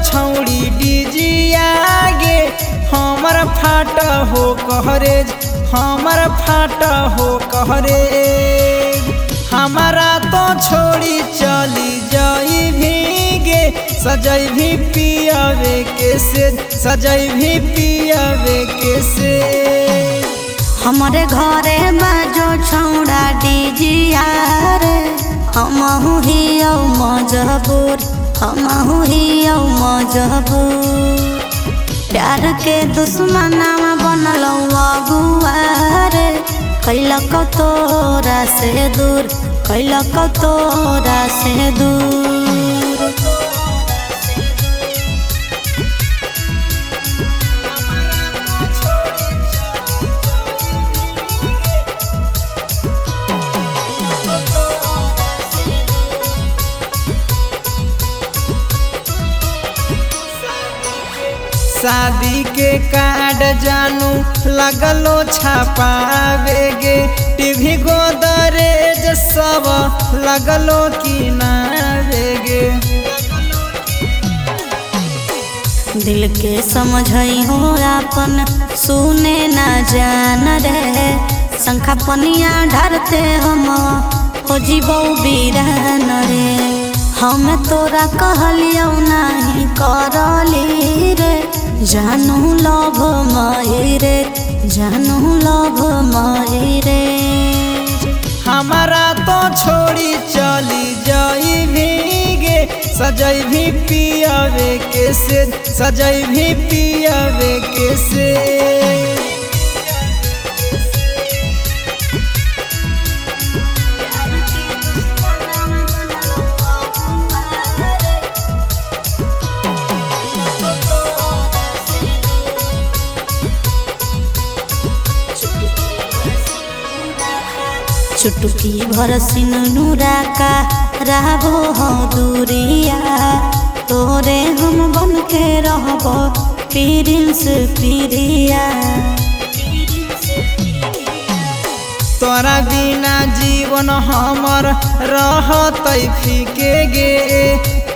छौड़ी डीजिया गे हमर फाट हो कहरेज हमर फाट हो कहरेज हमारा तो छोड़ी चली जाई भीगे सजई भी पियावे के से सजई भी पियावे के से हमारे घरे बाजो छौड़ा डीजिया रे हमहु हियो मजबूर हमहु हियो मजबूर प्यार के दुश्मनावा बनलौ अगुआ रे कैलक तोरा से दूर कैलक तोरा से दूर शादी के कार्ड जानू लगलो छापावे गे टीवी गोदरेज सब लगलो किनारे गे दिल के समझई हो अपन सुने ना जान रे शंखा पनिया ढरते हम हो जीवो बीरान रे हम तोरा कहलियो नहीं करली रे जानू लभ मई रे जानू लभ मई रे हमारा तो छोड़ी चली जाई भीगे सजई भी पियावे के से सजई भी पियावे के से चुटकी भर सिनुरा का रहबो हो दूरिया तोरे हम बन के रहबो प्रिंस प्रिया तोरा बिना जीवन हमर रहतै फीके गे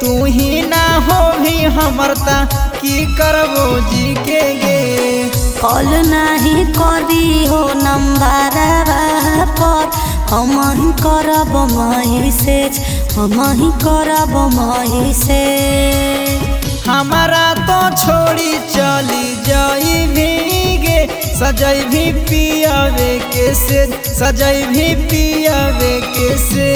तू ही ना हो भी हमर ता की करबो जी के गे कॉल नहीं करी हो नंबर पर हम ही करब मैसेज हम ही करब मैसेज हमारा तो छोड़ी चली जाई भीगे सजई भी पियावे के से सजई भी पियावे के से